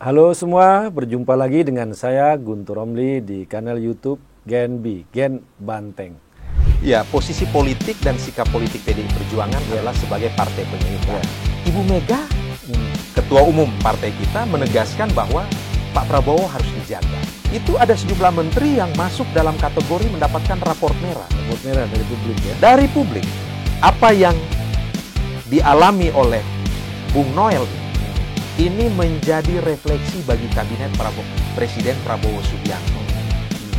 Halo semua, berjumpa lagi dengan saya Guntur Romli di kanal YouTube GenB, Gen Banteng. Ya, posisi politik dan sikap politik PDI Perjuangan adalah sebagai partai penyeimbang. Ibu Mega, Ketua Umum partai kita, menegaskan bahwa Pak Prabowo harus dijaga. Itu ada sejumlah menteri yang masuk dalam kategori mendapatkan raport merah. Raport merah dari publik ya? Dari publik. Apa yang dialami oleh Bung Noel ini menjadi refleksi bagi kabinet Presiden Prabowo Subianto.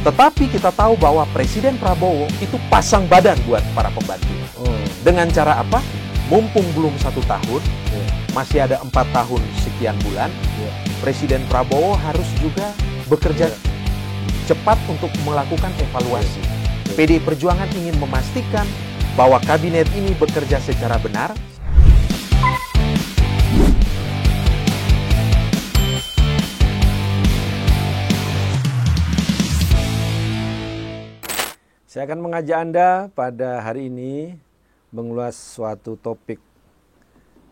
Tetapi kita tahu bahwa Presiden Prabowo itu pasang badan buat para pembantu. Dengan cara apa? Mumpung belum 1 tahun, masih ada 4 tahun sekian bulan, Presiden Prabowo harus juga bekerja cepat untuk melakukan evaluasi. PDI Perjuangan ingin memastikan bahwa kabinet ini bekerja secara benar. Saya akan mengajak Anda pada hari ini mengulas suatu topik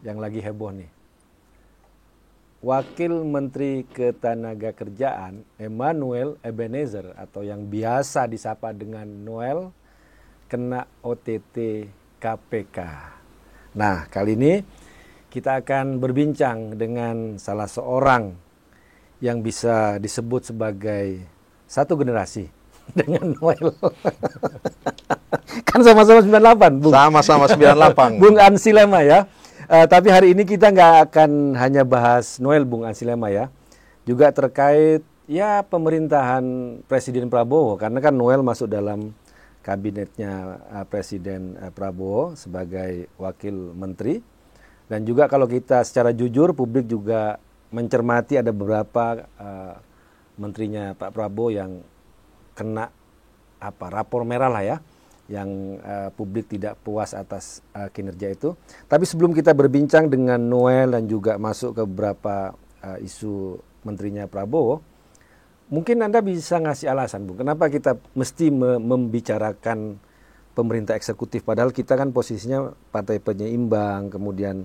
yang lagi heboh nih. Wakil Menteri Ketenagakerjaan Emmanuel Ebenezer atau yang biasa disapa dengan Noel kena OTT KPK. Nah, kali ini kita akan berbincang dengan salah seorang yang bisa disebut sebagai satu generasi dengan Noel. Kan sama-sama 98, Bung. Sama-sama 98. Bung Ansilema ya. Tapi hari ini kita nggak akan hanya bahas Noel, Bung Ansilema ya. Juga terkait ya pemerintahan Presiden Prabowo. Karena kan Noel masuk dalam kabinetnya Presiden Prabowo sebagai wakil menteri. Dan juga kalau kita secara jujur, publik juga mencermati ada beberapa menterinya Pak Prabowo yang kena rapor merah lah ya, yang publik tidak puas atas kinerja itu. Tapi sebelum kita berbincang dengan Noel dan juga masuk ke beberapa isu menterinya Prabowo, mungkin Anda bisa ngasih alasan, Bung, kenapa kita mesti membicarakan pemerintah eksekutif, padahal kita kan posisinya partai penyeimbang, kemudian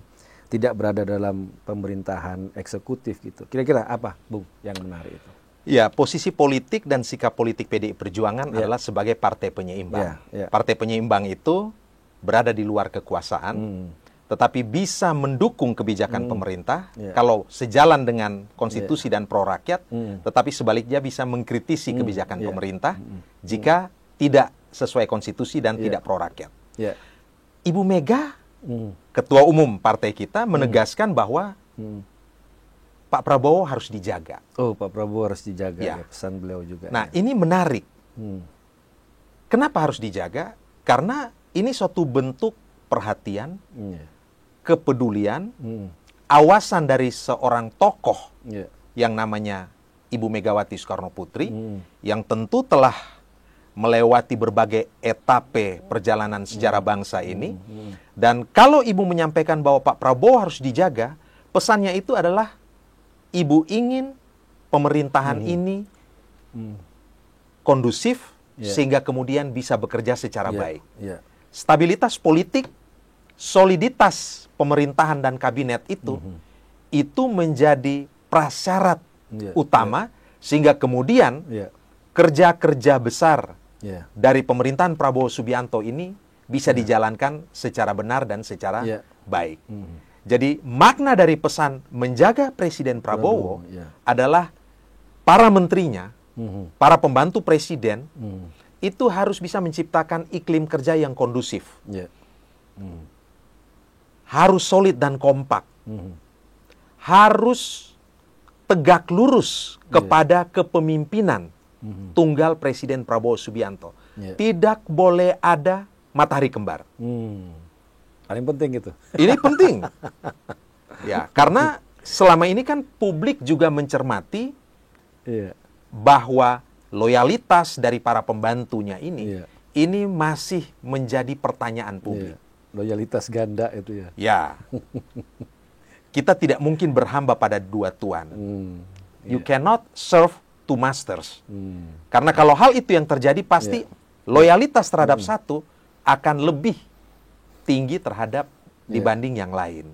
tidak berada dalam pemerintahan eksekutif gitu. Kira-kira apa, Bung, yang menarik itu? Ya, posisi politik dan sikap politik PDI Perjuangan adalah sebagai partai penyeimbang. Partai penyeimbang itu berada di luar kekuasaan, tetapi bisa mendukung kebijakan pemerintah kalau sejalan dengan konstitusi dan pro rakyat, tetapi sebaliknya bisa mengkritisi kebijakan pemerintah jika tidak sesuai konstitusi dan tidak pro rakyat. Ibu Mega, Ketua Umum partai kita, menegaskan bahwa Pak Prabowo harus dijaga. Oh, Pak Prabowo harus dijaga, ya, pesan beliau juga. Nah, ini menarik. Kenapa harus dijaga? Karena ini suatu bentuk perhatian, kepedulian, awasan dari seorang tokoh yang namanya Ibu Megawati Soekarno Putri, yang tentu telah melewati berbagai etape perjalanan sejarah bangsa ini. Dan kalau Ibu menyampaikan bahwa Pak Prabowo harus dijaga, pesannya itu adalah Ibu ingin pemerintahan ini kondusif sehingga kemudian bisa bekerja secara baik. Stabilitas politik, soliditas pemerintahan dan kabinet itu menjadi prasyarat utama sehingga kemudian kerja-kerja besar dari pemerintahan Prabowo Subianto ini bisa dijalankan secara benar dan secara baik. Jadi makna dari pesan menjaga Presiden Prabowo adalah para menterinya, para pembantu presiden, itu harus bisa menciptakan iklim kerja yang kondusif. Harus solid dan kompak. Harus tegak lurus kepada kepemimpinan tunggal Presiden Prabowo Subianto. Tidak boleh ada matahari kembar. Paling penting gitu. Ini penting. Ya, karena selama ini kan publik juga mencermati bahwa loyalitas dari para pembantunya ini masih menjadi pertanyaan publik. Loyalitas ganda itu ya. Ya. Kita tidak mungkin berhamba pada dua tuan. You cannot serve two masters. Karena kalau hal itu yang terjadi pasti loyalitas terhadap satu akan lebih tinggi terhadap dibanding yang lain.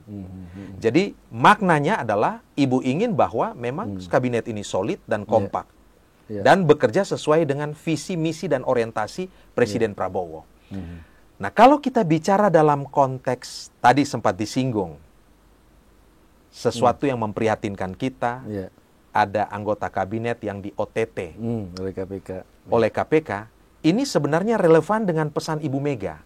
Jadi maknanya adalah Ibu ingin bahwa memang kabinet ini solid dan kompak. Dan bekerja sesuai dengan visi, misi, dan orientasi Presiden Prabowo. Nah, kalau kita bicara dalam konteks, tadi sempat disinggung, sesuatu yang memprihatinkan kita, ada anggota kabinet yang di OTT oleh KPK. Ini sebenarnya relevan dengan pesan Ibu Mega.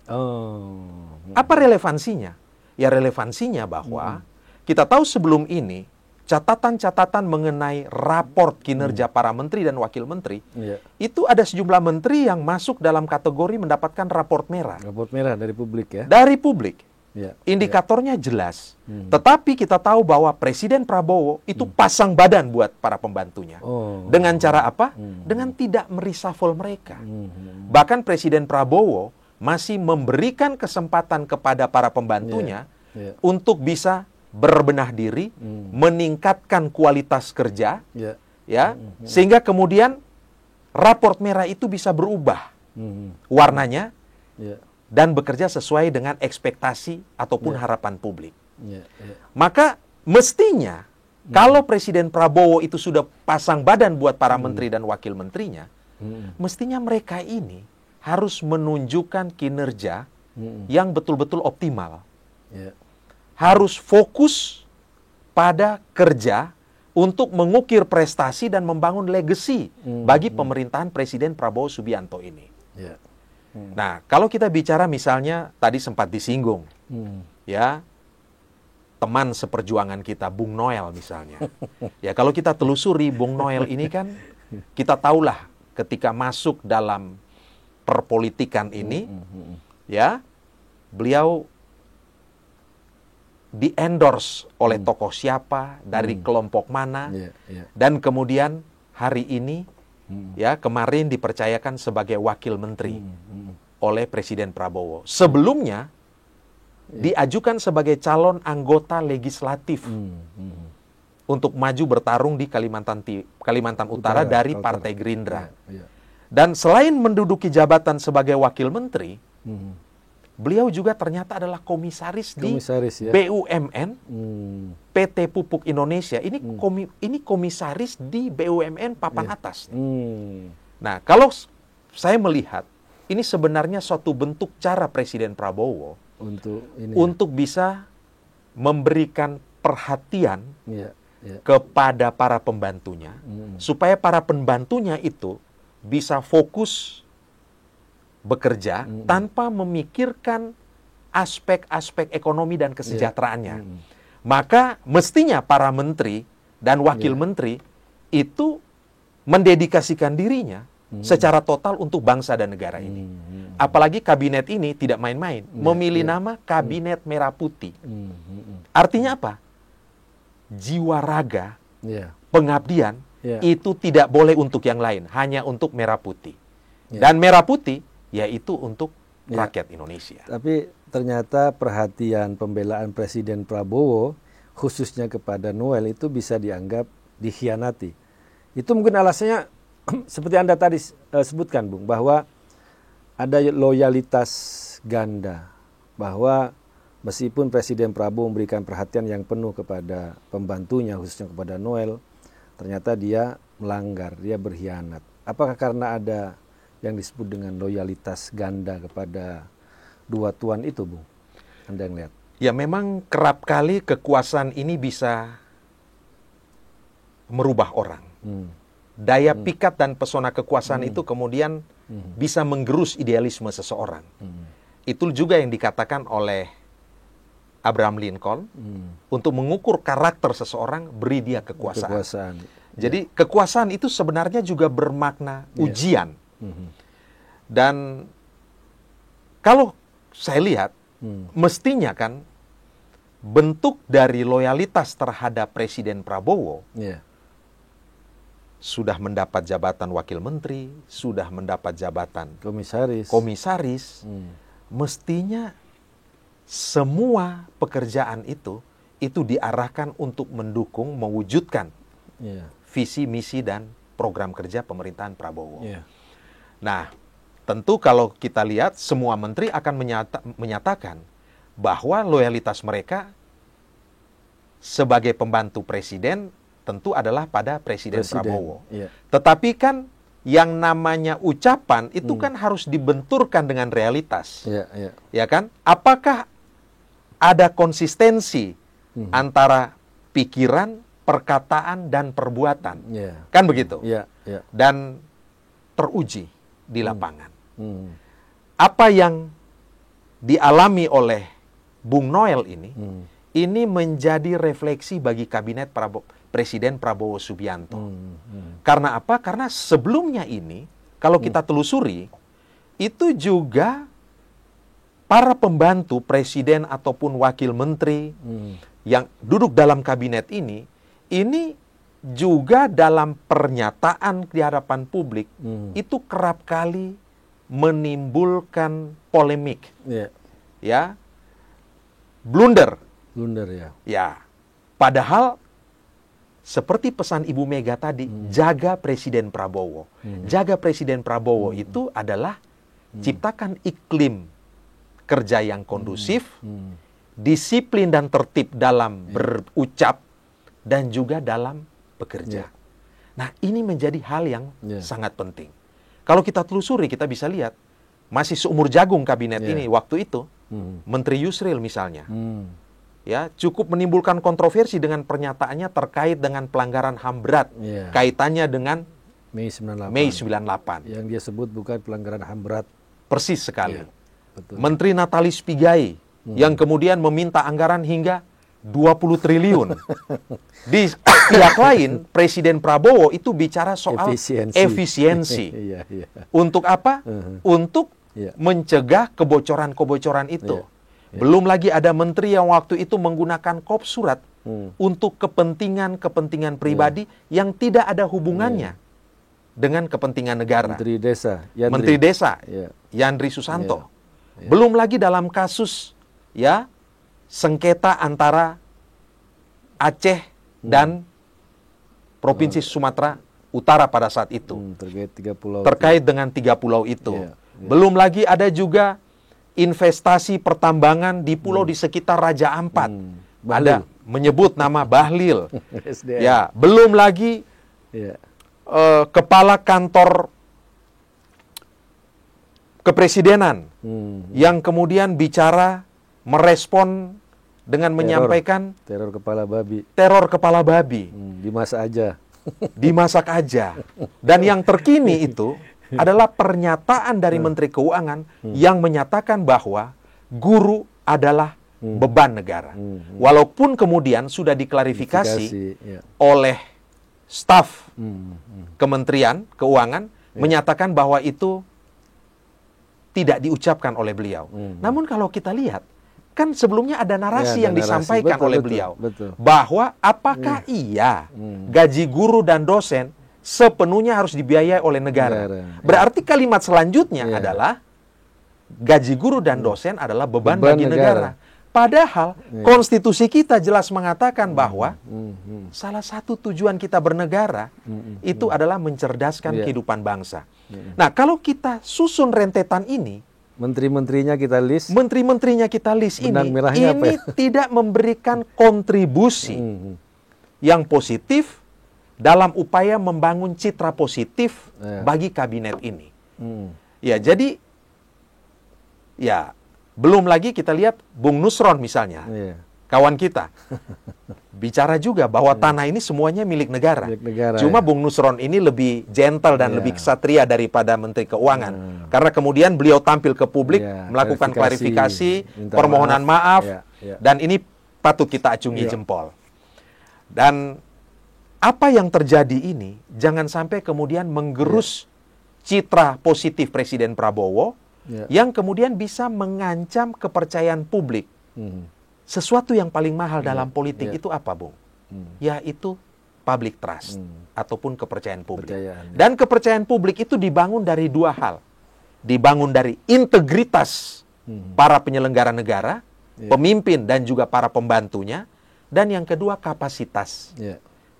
Apa relevansinya? Ya relevansinya bahwa kita tahu sebelum ini catatan-catatan mengenai raport kinerja para menteri dan wakil menteri, itu ada sejumlah menteri yang masuk dalam kategori mendapatkan raport merah. Raport merah dari publik ya? Dari publik. Indikatornya jelas. Tetapi kita tahu bahwa Presiden Prabowo itu pasang badan buat para pembantunya. Dengan cara apa? Dengan tidak mereshuffle mereka. Bahkan Presiden Prabowo masih memberikan kesempatan kepada para pembantunya untuk bisa berbenah diri, meningkatkan kualitas kerja, sehingga kemudian raport merah itu bisa berubah warnanya, dan bekerja sesuai dengan ekspektasi ataupun harapan publik. Maka mestinya kalau Presiden Prabowo itu sudah pasang badan buat para menteri dan wakil menterinya, mestinya mereka ini harus menunjukkan kinerja yang betul-betul optimal. Harus fokus pada kerja untuk mengukir prestasi dan membangun legacy bagi pemerintahan Presiden Prabowo Subianto ini. Nah, kalau kita bicara misalnya tadi sempat disinggung, ya teman seperjuangan kita Bung Noel misalnya, ya kalau kita telusuri Bung Noel ini kan kita tahulah ketika masuk dalam perpolitikan ini, ya beliau di-endorse oleh tokoh siapa, dari kelompok mana, dan kemudian hari ini, ya kemarin dipercayakan sebagai wakil menteri oleh Presiden Prabowo. Sebelumnya diajukan sebagai calon anggota legislatif untuk maju bertarung di Kalimantan Utara dari Partai Gerindra. Dan selain menduduki jabatan sebagai wakil menteri, beliau juga ternyata adalah komisaris di BUMN, PT Pupuk Indonesia. Ini komisaris di BUMN papan atas. Nah, kalau saya melihat, ini sebenarnya suatu bentuk cara Presiden Prabowo untuk bisa memberikan perhatian kepada para pembantunya, supaya para pembantunya itu bisa fokus bekerja tanpa memikirkan aspek-aspek ekonomi dan kesejahteraannya. Maka mestinya para menteri dan wakil menteri itu mendedikasikan dirinya secara total untuk bangsa dan negara ini. Apalagi kabinet ini tidak main-main, memilih nama Kabinet Merah Putih. Artinya apa? Jiwa raga, pengabdian itu tidak boleh untuk yang lain, hanya untuk Merah Putih. Dan Merah Putih yaitu untuk rakyat Indonesia. Tapi ternyata perhatian pembelaan Presiden Prabowo khususnya kepada Noel itu bisa dianggap dikhianati. Itu mungkin alasannya seperti Anda tadi sebutkan, Bung, bahwa ada loyalitas ganda, bahwa meskipun Presiden Prabowo memberikan perhatian yang penuh kepada pembantunya khususnya kepada Noel, ternyata dia melanggar, dia berkhianat. Apakah karena ada yang disebut dengan loyalitas ganda kepada dua tuan itu, Bung? Anda yang lihat. Ya memang kerap kali kekuasaan ini bisa merubah orang. Daya pikat dan pesona kekuasaan itu kemudian bisa menggerus idealisme seseorang. Itu juga yang dikatakan oleh Abraham Lincoln, untuk mengukur karakter seseorang, beri dia kekuasaan. Jadi kekuasaan itu sebenarnya juga bermakna ujian. Dan kalau saya lihat, mestinya kan bentuk dari loyalitas terhadap Presiden Prabowo, sudah mendapat jabatan wakil menteri, sudah mendapat jabatan komisaris, mestinya semua pekerjaan itu diarahkan untuk mendukung, mewujudkan visi, misi, dan program kerja pemerintahan Prabowo. Nah, tentu kalau kita lihat semua menteri akan menyatakan bahwa loyalitas mereka sebagai pembantu presiden tentu adalah pada Presiden Prabowo. Iya. Tetapi kan yang namanya ucapan itu kan harus dibenturkan dengan realitas. Iya, iya. Ya kan? Apakah ada konsistensi antara pikiran, perkataan, dan perbuatan? Iya. Kan begitu? Iya, iya. Dan teruji di lapangan. Hmm. Apa yang dialami oleh Bung Noel ini menjadi refleksi bagi kabinet Presiden Prabowo Subianto. Karena apa? Karena sebelumnya ini, kalau kita telusuri, itu juga para pembantu presiden ataupun wakil menteri yang duduk dalam kabinet ini juga dalam pernyataan di hadapan publik, itu kerap kali menimbulkan polemik. Ya, blunder. Blunder ya. Ya, padahal seperti pesan Ibu Mega tadi, jaga Presiden Prabowo. Jaga Presiden Prabowo itu adalah ciptakan iklim kerja yang kondusif, disiplin dan tertib dalam berucap, dan juga dalam bekerja. Nah, ini menjadi hal yang sangat penting. Kalau kita telusuri, kita bisa lihat, masih seumur jagung kabinet ini waktu itu, Menteri Yusril misalnya, ya cukup menimbulkan kontroversi dengan pernyataannya terkait dengan pelanggaran HAM berat, kaitannya dengan Mei 98. Mei 98. Yang dia sebut bukan pelanggaran HAM berat. Persis sekali. Betul. Menteri Natalis Pigai yang kemudian meminta anggaran hingga 20 triliun. Di pihak lain, Presiden Prabowo itu bicara soal efisiensi. Untuk apa? Untuk mencegah kebocoran-kebocoran itu. Belum lagi ada menteri yang waktu itu menggunakan kop surat untuk kepentingan pribadi yang tidak ada hubungannya dengan kepentingan negara. Menteri Desa, Yandri Susanto. Belum lagi dalam kasus sengketa antara Aceh dan Provinsi Sumatera Utara pada saat itu. Terkait dengan 3 pulau itu. Belum lagi ada juga investasi pertambangan di pulau di sekitar Raja Ampat. Ada menyebut nama Bahlil. Ya, belum lagi kepala kantor kepresidenan yang kemudian bicara merespon dengan menyampaikan teror kepala babi. Dimasak aja. Dan yang terkini itu adalah pernyataan dari Menteri Keuangan yang menyatakan bahwa guru adalah beban negara. Walaupun kemudian sudah diklarifikasi oleh staf Kementerian Keuangan menyatakan bahwa itu tidak diucapkan oleh beliau. Namun kalau kita lihat, kan sebelumnya ada narasi yang disampaikan oleh beliau. Bahwa apakah gaji guru dan dosen sepenuhnya harus dibiayai oleh negara. Berarti kalimat selanjutnya adalah gaji guru dan dosen adalah beban bagi negara. Padahal konstitusi kita jelas mengatakan bahwa salah satu tujuan kita bernegara itu adalah mencerdaskan kehidupan bangsa. Nah, kalau kita susun rentetan ini, menteri-menterinya kita list ini tidak memberikan kontribusi yang positif dalam upaya membangun citra positif bagi kabinet ini. Ya, jadi belum lagi kita lihat Bung Nusron misalnya, kawan kita, bicara juga bahwa tanah ini semuanya milik negara. Cuma Bung Nusron ini lebih gentle dan lebih ksatria daripada Menteri Keuangan. Karena kemudian beliau tampil ke publik, melakukan klarifikasi, permohonan maaf, dan ini patut kita acungi jempol. Dan apa yang terjadi ini jangan sampai kemudian menggerus citra positif Presiden Prabowo yang kemudian bisa mengancam kepercayaan publik. Sesuatu yang paling mahal dalam politik itu apa, Bung? Yaitu public trust ataupun kepercayaan publik. Dan kepercayaan publik itu dibangun dari 2 hal. Dibangun dari integritas para penyelenggara negara, pemimpin dan juga para pembantunya, dan yang kedua kapasitas.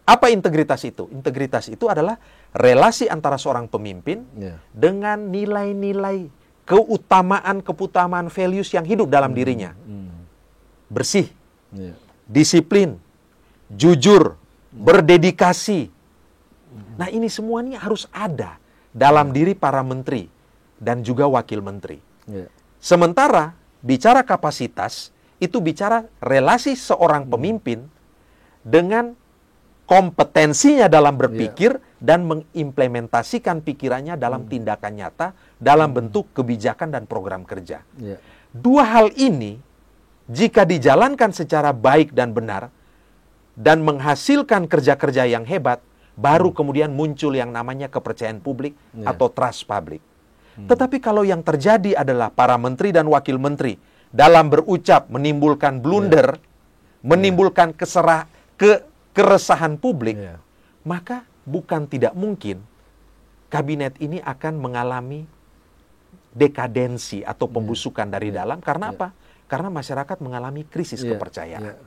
Apa integritas itu? Integritas itu adalah relasi antara seorang pemimpin dengan nilai-nilai keutamaan values yang hidup dalam dirinya. bersih, disiplin, jujur, berdedikasi. Nah, ini semuanya harus ada dalam diri para menteri dan juga wakil menteri. Sementara bicara kapasitas, itu bicara relasi seorang pemimpin dengan kompetensinya dalam berpikir dan mengimplementasikan pikirannya dalam tindakan nyata, dalam bentuk kebijakan dan program kerja. Dua hal ini, jika dijalankan secara baik dan benar, dan menghasilkan kerja-kerja yang hebat, baru kemudian muncul yang namanya kepercayaan publik atau trust publik. Tetapi kalau yang terjadi adalah para menteri dan wakil menteri dalam berucap menimbulkan blunder, menimbulkan keresahan publik, maka bukan tidak mungkin kabinet ini akan mengalami dekadensi atau pembusukan dari dalam. Karena apa? Karena masyarakat mengalami krisis kepercayaan.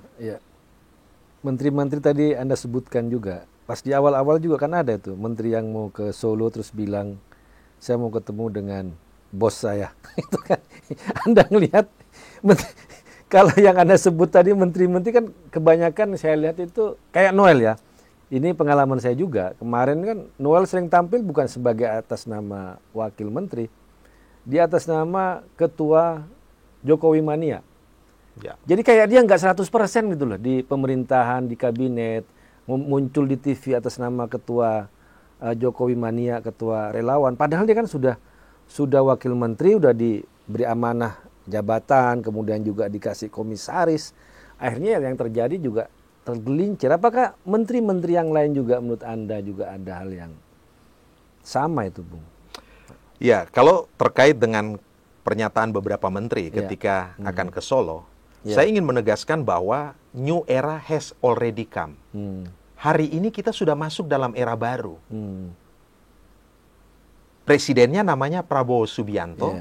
Menteri-menteri tadi Anda sebutkan juga, pas di awal-awal juga kan ada itu menteri yang mau ke Solo terus bilang, saya mau ketemu dengan bos saya. Itu kan Anda ngelihat, kalau yang Anda sebut tadi menteri-menteri kan kebanyakan saya lihat itu kayak Noel ya. Ini pengalaman saya juga. Kemarin kan Noel sering tampil bukan sebagai atas nama wakil menteri, di atas nama ketua Jokowi Mania. Jadi kayak dia nggak 100% gitu loh di pemerintahan, di kabinet, muncul di TV atas nama ketua Jokowi Mania, ketua relawan. Padahal dia kan sudah wakil menteri, udah diberi amanah jabatan, kemudian juga dikasih komisaris. Akhirnya yang terjadi juga tergelincir. Apakah menteri-menteri yang lain juga menurut Anda juga ada hal yang sama itu, Bung? Ya, kalau terkait dengan pernyataan beberapa menteri ketika akan ke Solo, saya ingin menegaskan bahwa new era has already come. Hari ini kita sudah masuk dalam era baru. Presidennya namanya Prabowo Subianto,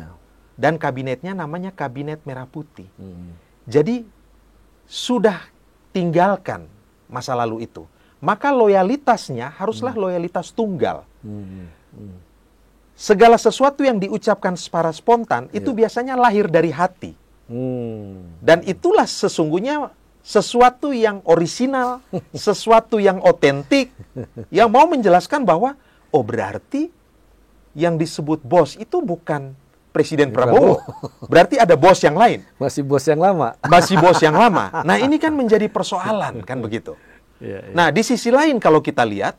dan kabinetnya namanya Kabinet Merah Putih. Jadi sudah tinggalkan masa lalu itu. Maka loyalitasnya haruslah loyalitas tunggal. Segala sesuatu yang diucapkan secara spontan itu biasanya lahir dari hati. Dan itulah sesungguhnya sesuatu yang orisinal, sesuatu yang otentik, yang mau menjelaskan bahwa, oh berarti yang disebut bos itu bukan Presiden Prabowo. Berarti ada bos yang lain. Masih bos yang lama. Masih bos yang lama. Nah ini kan menjadi persoalan, kan begitu. Nah di sisi lain kalau kita lihat,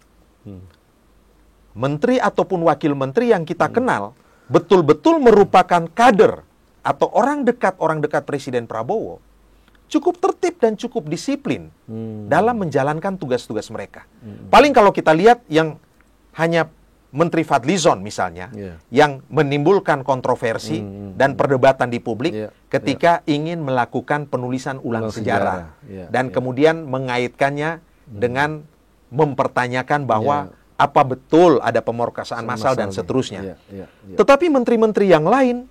menteri ataupun wakil menteri yang kita kenal, betul-betul merupakan kader atau orang dekat Presiden Prabowo, cukup tertib dan cukup disiplin dalam menjalankan tugas-tugas mereka. Paling kalau kita lihat yang hanya Menteri Fadlizon misalnya, yang menimbulkan kontroversi dan perdebatan di publik ketika ingin melakukan penulisan ulang sejarah. Dan kemudian mengaitkannya dengan mempertanyakan bahwa apa betul ada pemerkosaan massal dan seterusnya. Tetapi menteri-menteri yang lain,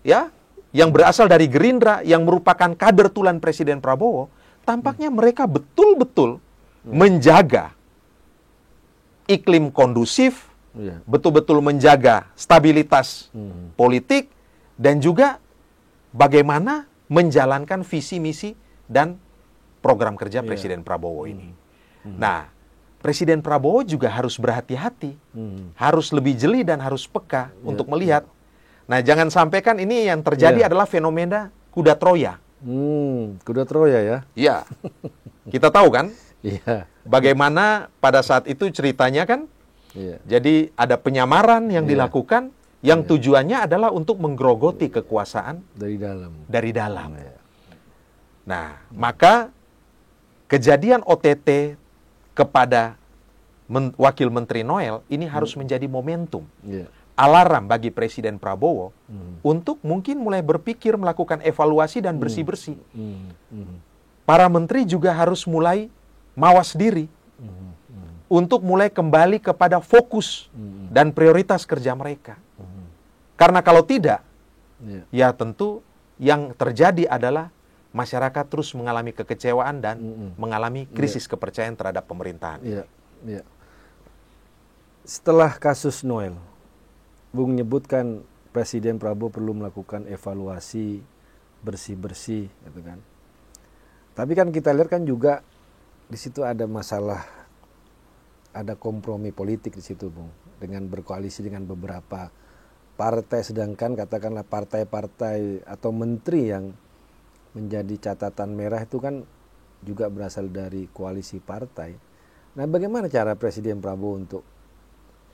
ya, yang berasal dari Gerindra, yang merupakan kader tulen Presiden Prabowo, tampaknya mereka betul-betul menjaga iklim kondusif, betul-betul menjaga stabilitas politik, dan juga bagaimana menjalankan visi misi dan program kerja Presiden Prabowo ini. Nah, Presiden Prabowo juga harus berhati-hati, harus lebih jeli dan harus peka untuk melihat. Nah, jangan sampai kan ini yang terjadi adalah fenomena kuda Troya. Kuda Troya ya? Iya. Kita tahu kan? Bagaimana pada saat itu ceritanya kan? Jadi ada penyamaran yang dilakukan yang tujuannya adalah untuk menggerogoti kekuasaan dari dalam. Nah, maka kejadian OTT kepada wakil menteri Noel ini harus menjadi momentum, alarm bagi Presiden Prabowo untuk mungkin mulai berpikir melakukan evaluasi dan bersih-bersih. Para menteri juga harus mulai mawas diri untuk mulai kembali kepada fokus dan prioritas kerja mereka. Karena kalau tidak, ya tentu yang terjadi adalah masyarakat terus mengalami kekecewaan dan mengalami krisis kepercayaan terhadap pemerintahan. Setelah kasus Noel, Bung menyebutkan Presiden Prabowo perlu melakukan evaluasi bersih-bersih, gitu kan. Tapi kan kita lihat kan juga di situ ada masalah, ada kompromi politik di situ, Bung, dengan berkoalisi dengan beberapa partai, sedangkan katakanlah partai-partai atau menteri yang menjadi catatan merah itu kan juga berasal dari koalisi partai. Nah, bagaimana cara Presiden Prabowo untuk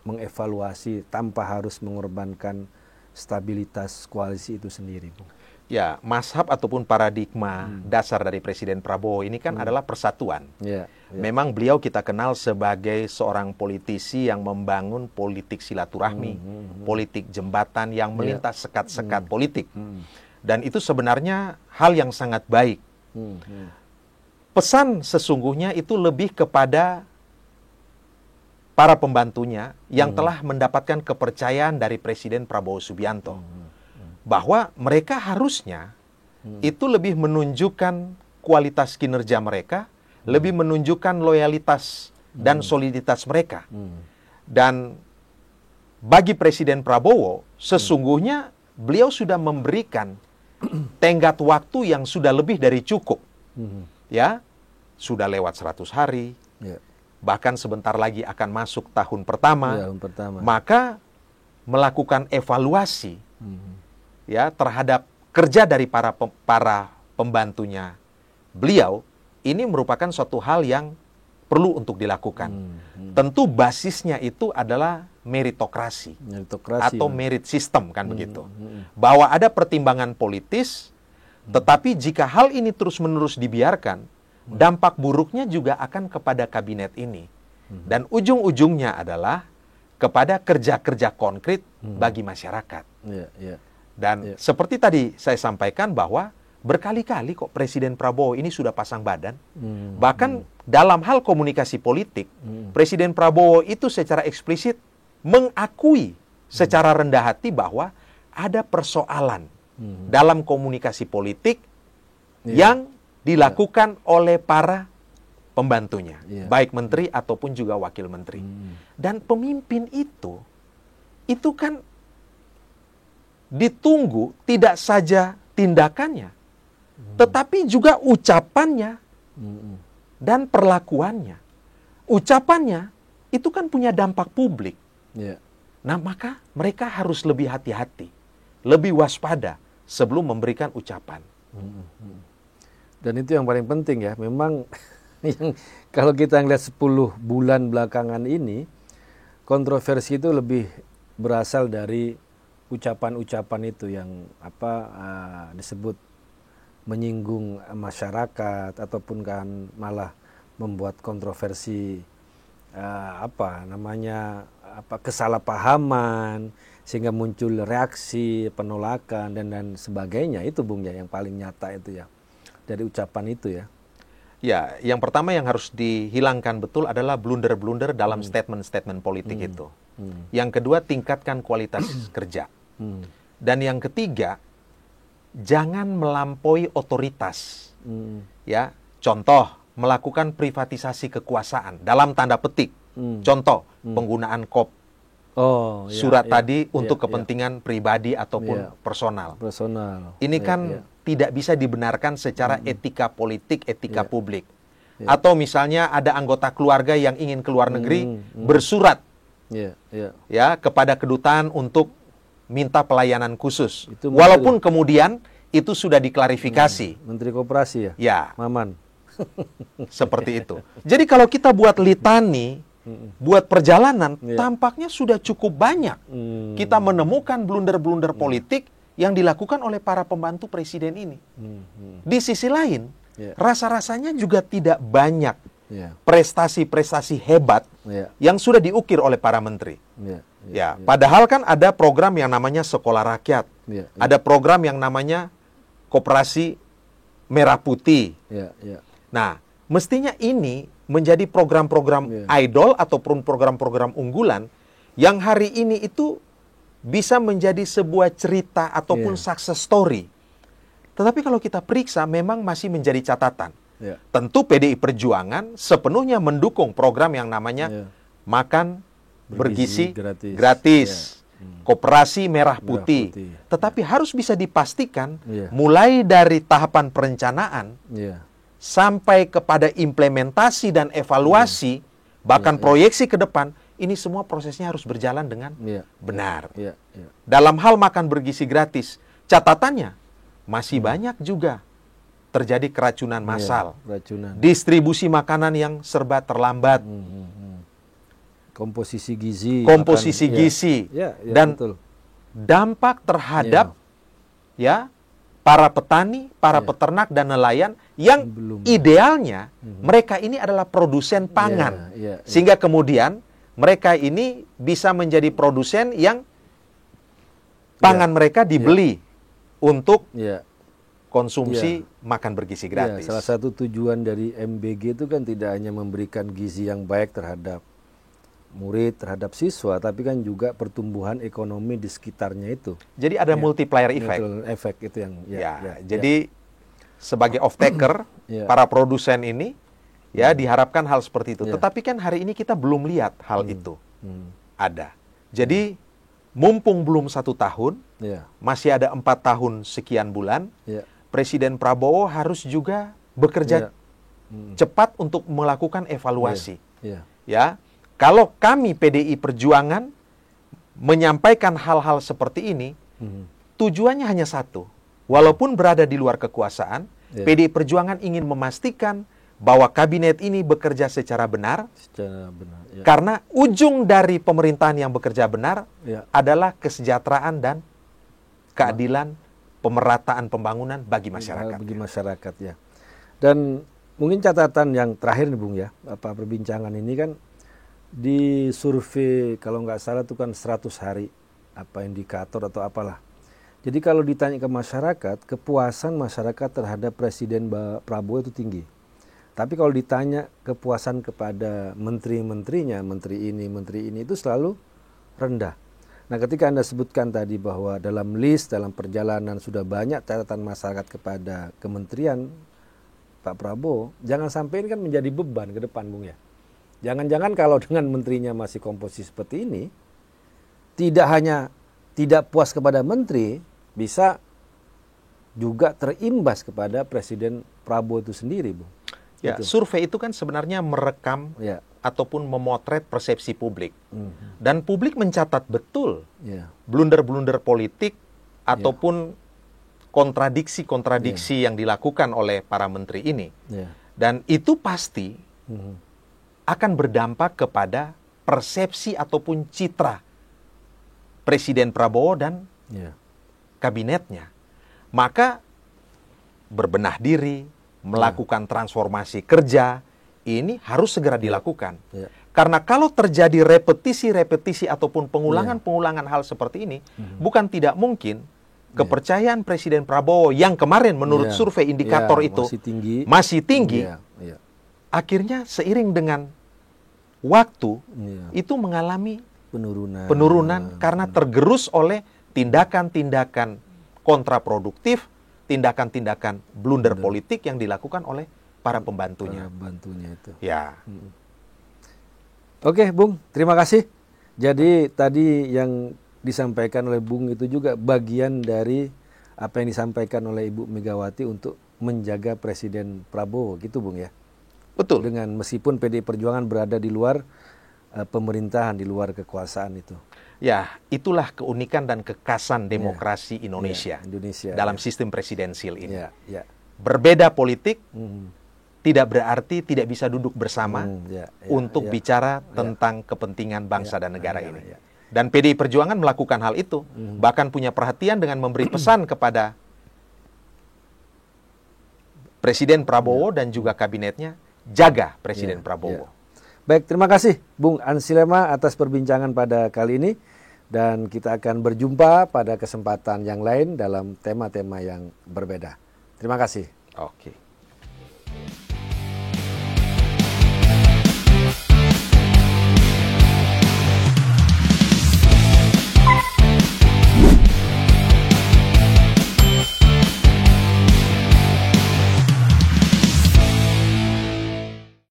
mengevaluasi tanpa harus mengorbankan stabilitas koalisi itu sendiri, Bung? Ya, mazhab ataupun paradigma dasar dari Presiden Prabowo ini kan adalah persatuan. Memang beliau kita kenal sebagai seorang politisi yang membangun politik silaturahmi, politik jembatan yang melintas sekat-sekat politik. Dan itu sebenarnya hal yang sangat baik. Pesan sesungguhnya itu lebih kepada para pembantunya yang telah mendapatkan kepercayaan dari Presiden Prabowo Subianto. Bahwa mereka harusnya itu lebih menunjukkan kualitas kinerja mereka, lebih menunjukkan loyalitas dan soliditas mereka. Dan bagi Presiden Prabowo, sesungguhnya beliau sudah memberikan tenggat waktu yang sudah lebih dari cukup. Ya, sudah lewat 100 hari, bahkan sebentar lagi akan masuk tahun pertama. Maka melakukan evaluasi ya terhadap kerja dari para pembantunya beliau, ini merupakan suatu hal yang perlu untuk dilakukan. Tentu basisnya itu adalah meritokrasi atau merit system kan begitu. Bahwa ada pertimbangan politis, tetapi jika hal ini terus-menerus dibiarkan, dampak buruknya juga akan kepada kabinet ini. Dan ujung-ujungnya adalah kepada kerja-kerja konkret bagi masyarakat. Dan seperti tadi saya sampaikan bahwa berkali-kali kok Presiden Prabowo ini sudah pasang badan. Bahkan dalam hal komunikasi politik, Presiden Prabowo itu secara eksplisit mengakui secara rendah hati bahwa ada persoalan dalam komunikasi politik yang dilakukan oleh para pembantunya, baik menteri ataupun juga wakil menteri. Dan pemimpin itu kan ditunggu tidak saja tindakannya, tetapi juga ucapannya dan perlakuannya. Ucapannya itu kan punya dampak publik. Nah, maka mereka harus lebih hati-hati, lebih waspada sebelum memberikan ucapan. Dan itu yang paling penting ya. Memang yang kalau kita ngeliat 10 bulan belakangan ini, kontroversi itu lebih berasal dari ucapan-ucapan itu yang disebut menyinggung masyarakat ataupun kan malah membuat kontroversi kesalahpahaman sehingga muncul reaksi penolakan dan sebagainya. Itu Bung ya yang paling nyata itu ya dari ucapan itu ya. Ya, yang pertama yang harus dihilangkan betul adalah blunder-blunder dalam statement-statement politik itu. Yang kedua, tingkatkan kualitas kerja. Dan yang ketiga, jangan melampaui otoritas. Ya, contoh melakukan privatisasi kekuasaan dalam tanda petik. Contoh penggunaan surat tadi untuk kepentingan pribadi ataupun personal. Ini kan tidak bisa dibenarkan secara etika politik, etika publik. Atau misalnya ada anggota keluarga yang ingin keluar negeri bersurat ya kepada kedutaan untuk minta pelayanan khusus. Walaupun kemudian itu sudah diklarifikasi. Menteri Koperasi ya? Ya. Maman. Seperti itu. Jadi kalau kita buat litani, buat perjalanan, tampaknya sudah cukup banyak. Kita menemukan blunder-blunder politik yang dilakukan oleh para pembantu presiden ini. Di sisi lain, rasa-rasanya juga tidak banyak prestasi-prestasi hebat yang sudah diukir oleh para menteri. Padahal kan ada program yang namanya Sekolah Rakyat. Ada program yang namanya Koperasi Merah Putih. Nah, mestinya ini menjadi program-program idol ataupun program-program unggulan yang hari ini itu bisa menjadi sebuah cerita ataupun success story. Tetapi kalau kita periksa memang masih menjadi catatan. Tentu PDI Perjuangan sepenuhnya mendukung program yang namanya makan bergizi gratis. Koperasi Merah Putih. Tetapi harus bisa dipastikan mulai dari tahapan perencanaan sampai kepada implementasi dan evaluasi, bahkan proyeksi ke depan, ini semua prosesnya harus berjalan dengan benar. Dalam hal makan bergizi gratis, catatannya masih banyak juga terjadi keracunan massal, distribusi makanan yang serba terlambat, komposisi gizi, dan dampak terhadap para petani, para peternak dan nelayan yang idealnya mereka ini adalah produsen pangan, sehingga kemudian mereka ini bisa menjadi produsen yang pangan mereka dibeli untuk konsumsi makan bergizi gratis. Salah satu tujuan dari MBG itu kan tidak hanya memberikan gizi yang baik terhadap murid, terhadap siswa, tapi kan juga pertumbuhan ekonomi di sekitarnya itu. Jadi ada multiplier effect. Efek itu yang jadi sebagai off-taker, para produsen ini diharapkan hal seperti itu. Tetapi kan hari ini kita belum lihat hal itu ada. Jadi mumpung belum 1 tahun, masih ada 4 tahun sekian bulan, Presiden Prabowo harus juga bekerja cepat untuk melakukan evaluasi. Kalau kami PDI Perjuangan menyampaikan hal-hal seperti ini, tujuannya hanya satu. Walaupun berada di luar kekuasaan, PDI Perjuangan ingin memastikan bahwa kabinet ini bekerja secara benar, karena ujung dari pemerintahan yang bekerja benar adalah kesejahteraan dan keadilan, pemerataan pembangunan bagi masyarakat. Dan mungkin catatan yang terakhir nih Bung perbincangan ini kan di survei kalau nggak salah itu kan 100 hari indikator atau apalah. Jadi kalau ditanya ke masyarakat, kepuasan masyarakat terhadap Presiden Prabowo itu tinggi. Tapi kalau ditanya kepuasan kepada menteri-menterinya, menteri ini itu selalu rendah. Nah, ketika Anda sebutkan tadi bahwa dalam list, dalam perjalanan sudah banyak catatan masyarakat kepada kementerian Pak Prabowo, jangan sampai ini kan menjadi beban ke depan, Bung ya. Jangan-jangan kalau dengan menterinya masih komposisi seperti ini, tidak hanya tidak puas kepada menteri, bisa juga terimbas kepada Presiden Prabowo itu sendiri, Bung. Survei itu kan sebenarnya merekam ataupun memotret persepsi publik. Dan publik mencatat betul blunder-blunder politik ataupun kontradiksi-kontradiksi yang dilakukan oleh para menteri ini. Dan itu pasti akan berdampak kepada persepsi ataupun citra Presiden Prabowo dan kabinetnya. Maka berbenah diri, melakukan transformasi kerja, ini harus segera dilakukan. Karena kalau terjadi repetisi-repetisi ataupun pengulangan-pengulangan hal seperti ini, bukan tidak mungkin kepercayaan Presiden Prabowo yang kemarin menurut survei indikator itu masih tinggi, akhirnya seiring dengan waktu itu mengalami penurunan karena tergerus oleh tindakan-tindakan kontraproduktif, tindakan-tindakan blunder politik yang dilakukan oleh para pembantunya. Oke, Bung, terima kasih. Jadi tadi yang disampaikan oleh Bung itu juga bagian dari apa yang disampaikan oleh Ibu Megawati untuk menjaga Presiden Prabowo, gitu Bung ya. Betul. Dengan meskipun PDI Perjuangan berada di luar pemerintahan, di luar kekuasaan itu. Ya, itulah keunikan dan kekhasan demokrasi Indonesia dalam sistem presidensil ini. Berbeda politik tidak berarti tidak bisa duduk bersama untuk bicara tentang kepentingan bangsa dan negara ini. Dan PDI Perjuangan melakukan hal itu, bahkan punya perhatian dengan memberi pesan kepada Presiden Prabowo dan juga kabinetnya, jaga Presiden Prabowo. Baik, terima kasih Bung Ansi-Lema atas perbincangan pada kali ini. Dan kita akan berjumpa pada kesempatan yang lain dalam tema-tema yang berbeda. Terima kasih. Oke.